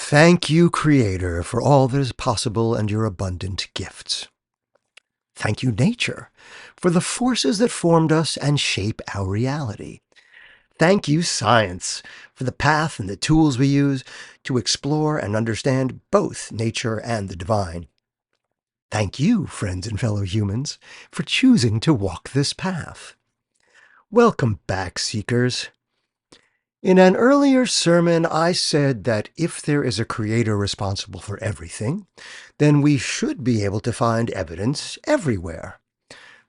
Thank you, Creator, for all that is possible and your abundant gifts. Thank you, Nature, for the forces that formed us and shape our reality. Thank you, Science, for the path and the tools we use to explore and understand both nature and the divine. Thank you, friends and fellow humans, for choosing to walk this path. Welcome back, Seekers. In an earlier sermon, I said that if there is a creator responsible for everything, then we should be able to find evidence everywhere.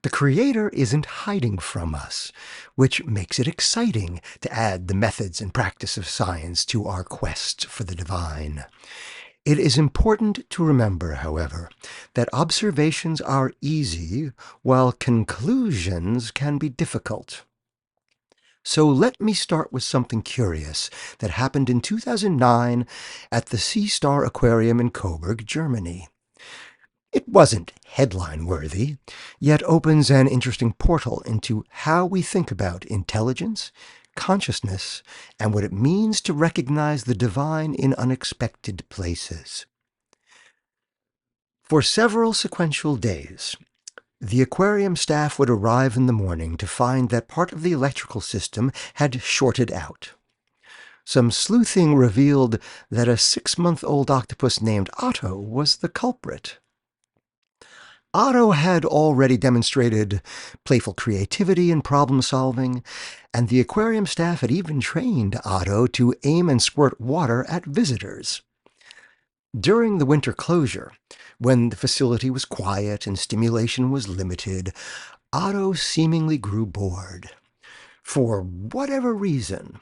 The creator isn't hiding from us, which makes it exciting to add the methods and practice of science to our quest for the divine. It is important to remember, however, that observations are easy, while conclusions can be difficult. So let me start with something curious that happened in 2009 at the Sea Star Aquarium in Coburg, Germany. It wasn't headline-worthy, yet opens an interesting portal into how we think about intelligence, consciousness, and what it means to recognize the divine in unexpected places. For several sequential days, the aquarium staff would arrive in the morning to find that part of the electrical system had shorted out. Some sleuthing revealed that a 6-month-old octopus named Otto was the culprit. Otto had already demonstrated playful creativity and problem-solving, and the aquarium staff had even trained Otto to aim and squirt water at visitors. During the winter closure, when the facility was quiet and stimulation was limited, Otto seemingly grew bored. For whatever reason,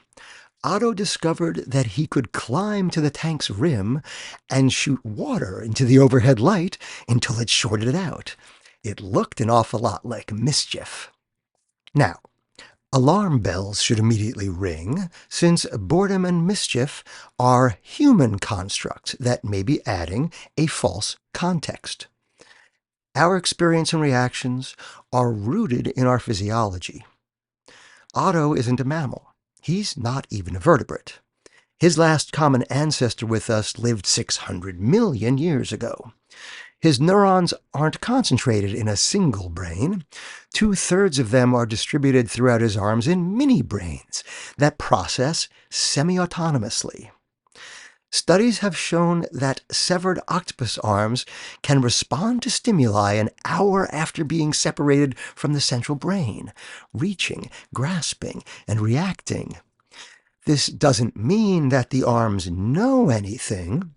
Otto discovered that he could climb to the tank's rim and shoot water into the overhead light until it shorted out. It looked an awful lot like mischief. Now, alarm bells should immediately ring, since boredom and mischief are human constructs that may be adding a false context. Our experience and reactions are rooted in our physiology. Otto isn't a mammal. He's not even a vertebrate. His last common ancestor with us lived 600 million years ago. His neurons aren't concentrated in a single brain. 2/3 of them are distributed throughout his arms in mini-brains that process semi-autonomously. Studies have shown that severed octopus arms can respond to stimuli an hour after being separated from the central brain, reaching, grasping, and reacting. This doesn't mean that the arms know anything,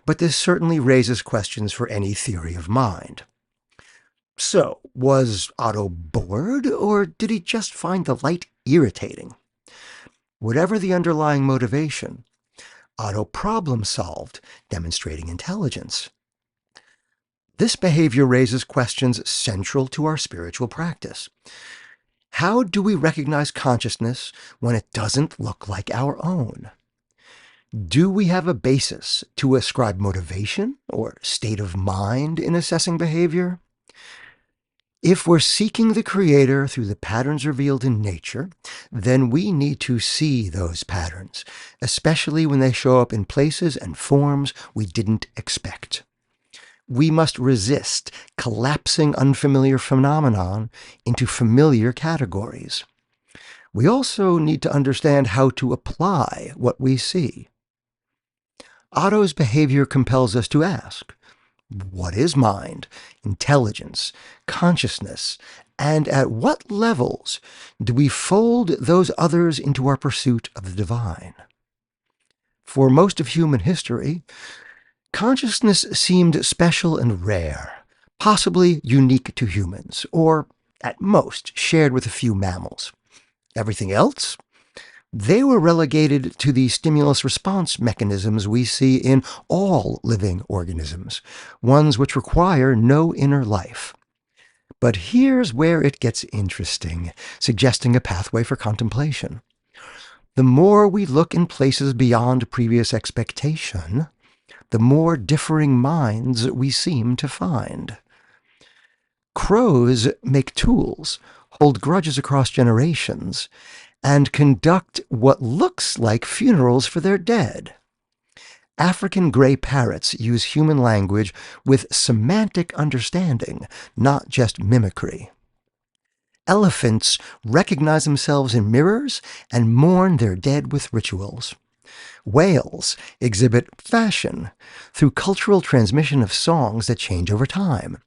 but this certainly raises questions for any theory of mind. So, was Otto bored, or did he just find the light irritating? Whatever the underlying motivation, Otto problem-solved, demonstrating intelligence. This behavior raises questions central to our spiritual practice. How do we recognize consciousness when it doesn't look like our own? Do we have a basis to ascribe motivation or state of mind in assessing behavior? If we're seeking the Creator through the patterns revealed in nature, then we need to see those patterns, especially when they show up in places and forms we didn't expect. We must resist collapsing unfamiliar phenomenon into familiar categories. We also need to understand how to apply what we see. Otto's behavior compels us to ask, what is mind, intelligence, consciousness, and at what levels do we fold those others into our pursuit of the divine? For most of human history, consciousness seemed special and rare, possibly unique to humans, or at most shared with a few mammals. Everything else? They were relegated to the stimulus-response mechanisms we see in all living organisms, ones which require no inner life. But here's where it gets interesting, suggesting a pathway for contemplation. The more we look in places beyond previous expectation, the more differing minds we seem to find. Crows make tools, hold grudges across generations, and conduct what looks like funerals for their dead. African gray parrots use human language with semantic understanding, not just mimicry. Elephants recognize themselves in mirrors and mourn their dead with rituals. Whales exhibit fashion through cultural transmission of songs that change over time.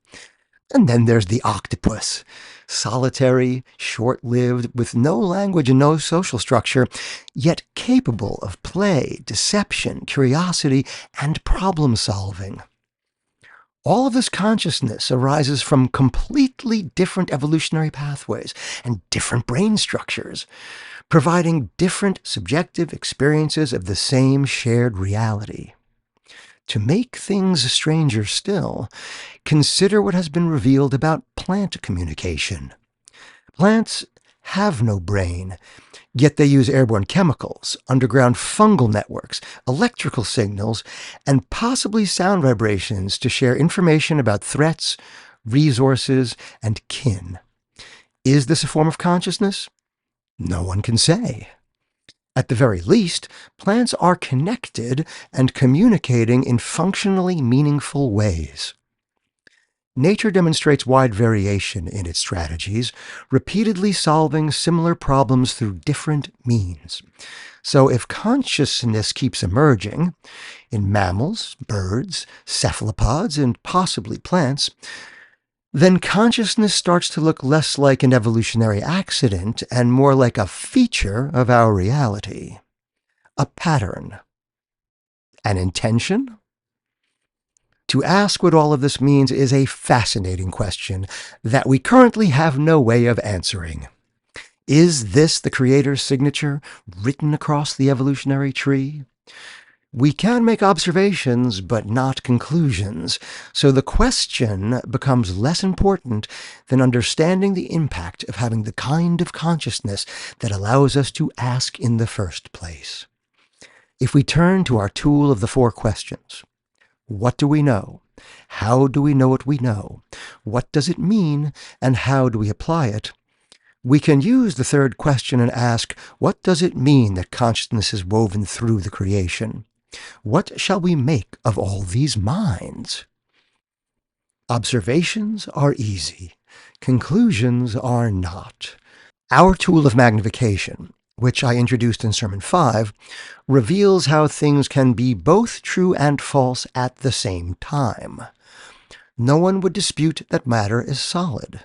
And then there's the octopus, solitary, short-lived, with no language and no social structure, yet capable of play, deception, curiosity, and problem-solving. All of this consciousness arises from completely different evolutionary pathways and different brain structures, providing different subjective experiences of the same shared reality. To make things stranger still, consider what has been revealed about plant communication. Plants have no brain, yet they use airborne chemicals, underground fungal networks, electrical signals, and possibly sound vibrations to share information about threats, resources, and kin. Is this a form of consciousness? No one can say. At the very least, plants are connected and communicating in functionally meaningful ways. Nature demonstrates wide variation in its strategies, repeatedly solving similar problems through different means. So if consciousness keeps emerging in mammals, birds, cephalopods, and possibly plants, then consciousness starts to look less like an evolutionary accident and more like a feature of our reality. A pattern. An intention? To ask what all of this means is a fascinating question that we currently have no way of answering. Is this the Creator's signature written across the evolutionary tree? We can make observations, but not conclusions, so the question becomes less important than understanding the impact of having the kind of consciousness that allows us to ask in the first place. If we turn to our tool of the 4 questions, what do we know? How do we know what we know? What does it mean, and how do we apply it? We can use the 3rd question and ask, what does it mean that consciousness is woven through the creation? What shall we make of all these minds? Observations are easy. Conclusions are not. Our tool of magnification, which I introduced in Sermon 5, reveals how things can be both true and false at the same time. No one would dispute that matter is solid.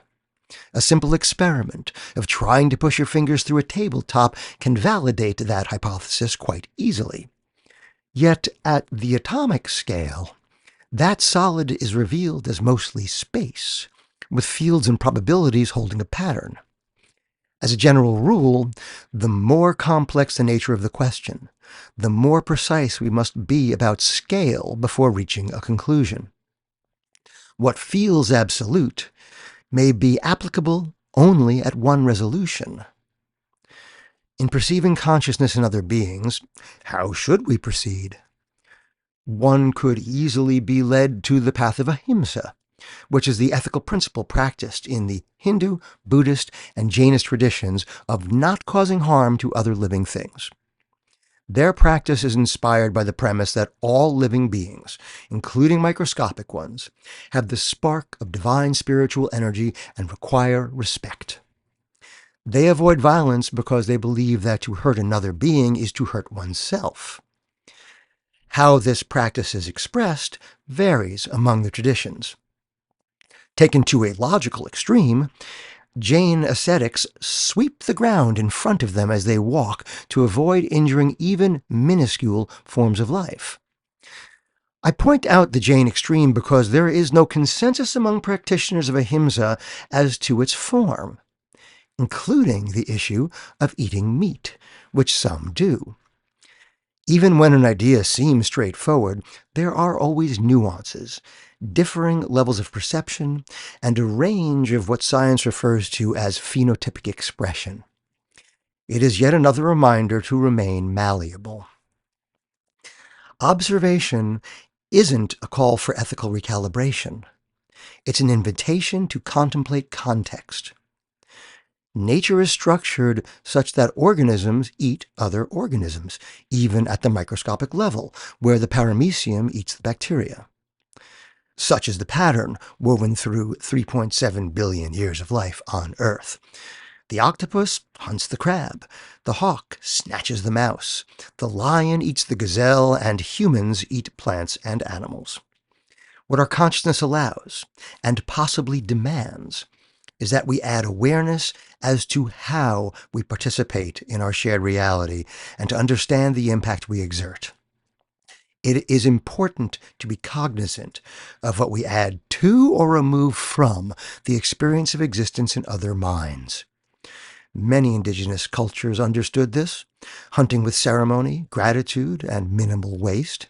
A simple experiment of trying to push your fingers through a tabletop can validate that hypothesis quite easily. Yet at the atomic scale, that solid is revealed as mostly space, with fields and probabilities holding a pattern. As a general rule, the more complex the nature of the question, the more precise we must be about scale before reaching a conclusion. What feels absolute may be applicable only at one resolution. In perceiving consciousness in other beings, how should we proceed? One could easily be led to the path of ahimsa, which is the ethical principle practiced in the Hindu, Buddhist, and Jainist traditions of not causing harm to other living things. Their practice is inspired by the premise that all living beings, including microscopic ones, have the spark of divine spiritual energy and require respect. They avoid violence because they believe that to hurt another being is to hurt oneself. How this practice is expressed varies among the traditions. Taken to a logical extreme, Jain ascetics sweep the ground in front of them as they walk to avoid injuring even minuscule forms of life. I point out the Jain extreme because there is no consensus among practitioners of ahimsa as to its form, including the issue of eating meat, which some do. Even when an idea seems straightforward, there are always nuances, differing levels of perception, and a range of what science refers to as phenotypic expression. It is yet another reminder to remain malleable. Observation isn't a call for ethical recalibration. It's an invitation to contemplate context. Nature is structured such that organisms eat other organisms, even at the microscopic level, where the paramecium eats the bacteria. Such is the pattern woven through 3.7 billion years of life on Earth. The octopus hunts the crab, the hawk snatches the mouse, the lion eats the gazelle, and humans eat plants and animals. What our consciousness allows, and possibly demands, is that we add awareness as to how we participate in our shared reality and to understand the impact we exert. It is important to be cognizant of what we add to or remove from the experience of existence in other minds. Many indigenous cultures understood this, hunting with ceremony, gratitude, and minimal waste.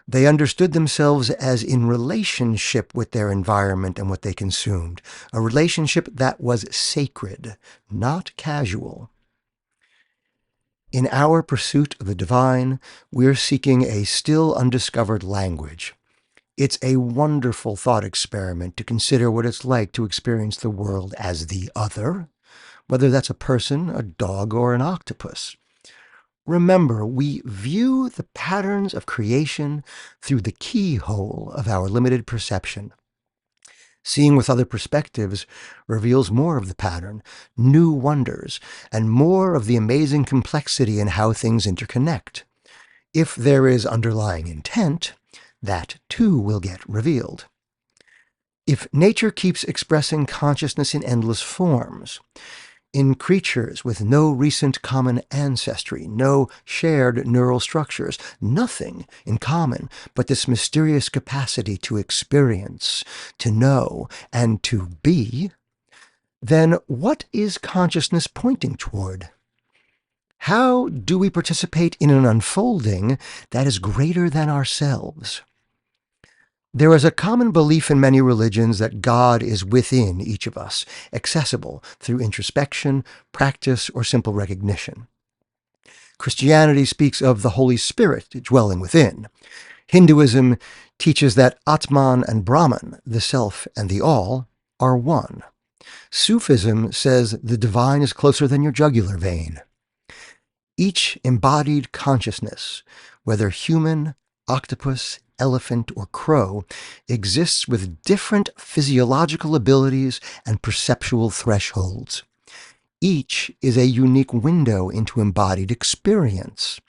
They understood themselves as in relationship with their environment and what they consumed, a relationship that was sacred, not casual. In our pursuit of the divine, we're seeking a still undiscovered language. It's a wonderful thought experiment to consider what it's like to experience the world as the other, whether that's a person, a dog, or an octopus. Remember, we view the patterns of creation through the keyhole of our limited perception. Seeing with other perspectives reveals more of the pattern, new wonders, and more of the amazing complexity in how things interconnect. If there is underlying intent, that too will get revealed. If nature keeps expressing consciousness in endless forms, in creatures with no recent common ancestry, no shared neural structures, nothing in common but this mysterious capacity to experience, to know, and to be, then what is consciousness pointing toward? How do we participate in an unfolding that is greater than ourselves? There is a common belief in many religions that God is within each of us, accessible through introspection, practice, or simple recognition. Christianity speaks of the Holy Spirit dwelling within. Hinduism teaches that Atman and Brahman, the self and the all, are one. Sufism says the divine is closer than your jugular vein. Each embodied consciousness, whether human, octopus, elephant, or crow, exists with different physiological abilities and perceptual thresholds. Each is a unique window into embodied experience.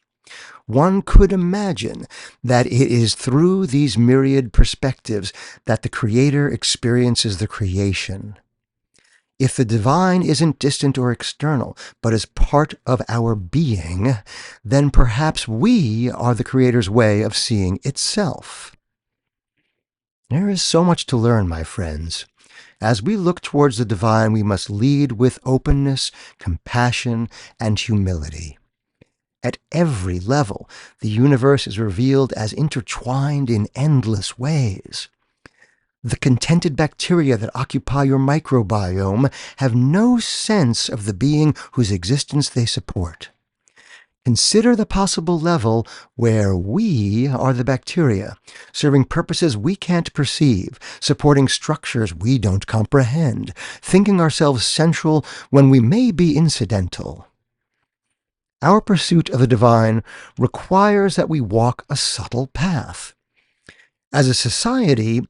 One could imagine that it is through these myriad perspectives that the Creator experiences the creation. If the divine isn't distant or external, but is part of our being, then perhaps we are the Creator's way of seeing itself. There is so much to learn, my friends. As we look towards the divine, we must lead with openness, compassion, and humility. At every level, the universe is revealed as intertwined in endless ways. The contented bacteria that occupy your microbiome have no sense of the being whose existence they support. Consider the possible level where we are the bacteria, serving purposes we can't perceive, supporting structures we don't comprehend, thinking ourselves central when we may be incidental. Our pursuit of the divine requires that we walk a subtle path. As a society,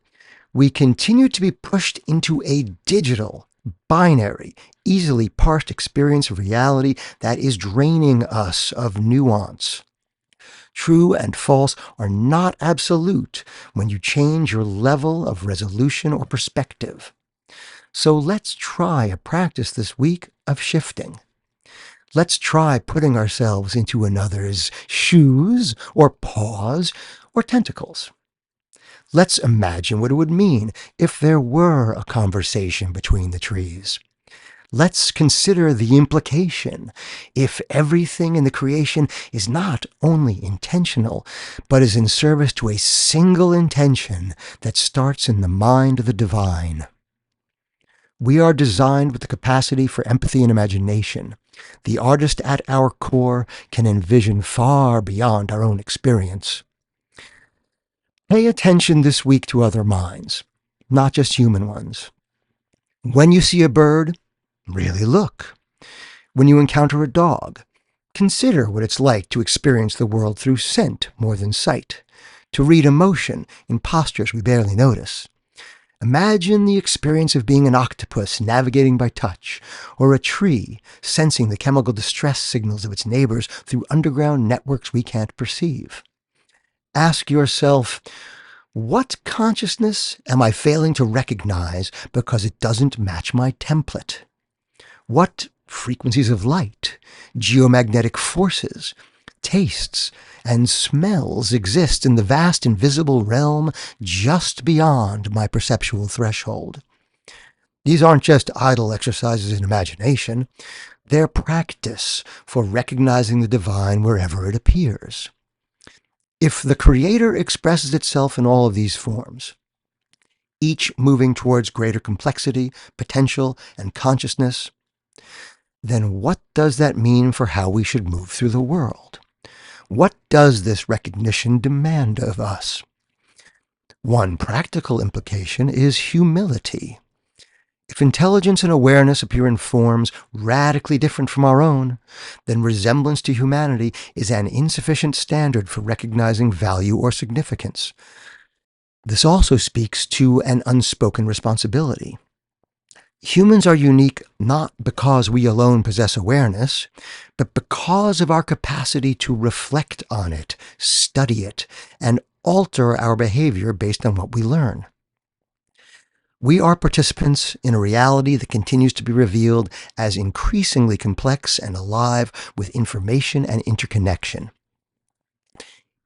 we continue to be pushed into a digital, binary, easily parsed experience of reality that is draining us of nuance. True and false are not absolute when you change your level of resolution or perspective. So let's try a practice this week of shifting. Let's try putting ourselves into another's shoes or paws or tentacles. Let's imagine what it would mean if there were a conversation between the trees. Let's consider the implication if everything in the creation is not only intentional, but is in service to a single intention that starts in the mind of the divine. We are designed with the capacity for empathy and imagination. The artist at our core can envision far beyond our own experience. Pay attention this week to other minds, not just human ones. When you see a bird, Really look. When you encounter a dog, consider what it's like to experience the world through scent more than sight, to read emotion in postures we barely notice. Imagine the experience of being an octopus navigating by touch, or a tree sensing the chemical distress signals of its neighbors through underground networks we can't perceive. Ask yourself, what consciousness am I failing to recognize because it doesn't match my template? What frequencies of light, geomagnetic forces, tastes, and smells exist in the vast invisible realm just beyond my perceptual threshold? These aren't just idle exercises in imagination. They're practice for recognizing the divine wherever it appears. If the Creator expresses itself in all of these forms, each moving towards greater complexity, potential, and consciousness, then what does that mean for how we should move through the world? What does this recognition demand of us? One practical implication is humility. If intelligence and awareness appear in forms radically different from our own, then resemblance to humanity is an insufficient standard for recognizing value or significance. This also speaks to an unspoken responsibility. Humans are unique not because we alone possess awareness, but because of our capacity to reflect on it, study it, and alter our behavior based on what we learn. We are participants in a reality that continues to be revealed as increasingly complex and alive with information and interconnection.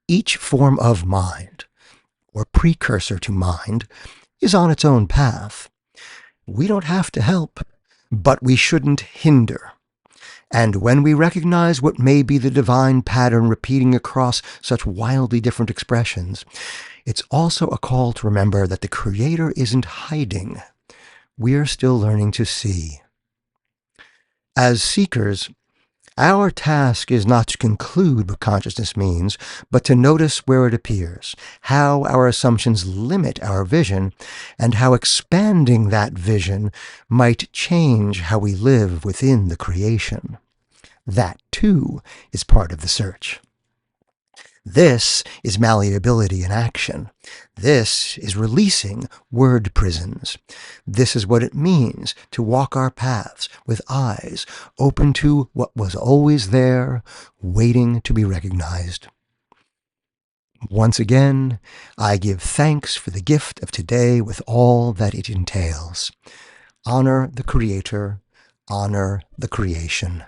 Each form of mind, or precursor to mind, is on its own path. We don't have to help, but we shouldn't hinder. And when we recognize what may be the divine pattern repeating across such wildly different expressions, it's also a call to remember that the Creator isn't hiding. We're still learning to see. As seekers, our task is not to conclude what consciousness means, but to notice where it appears, how our assumptions limit our vision, and how expanding that vision might change how we live within the creation. That, too, is part of the search. This is malleability in action. This is releasing word prisons. This is what it means to walk our paths with eyes open to what was always there, waiting to be recognized. Once again, I give thanks for the gift of today with all that it entails. Honor the Creator, honor the creation.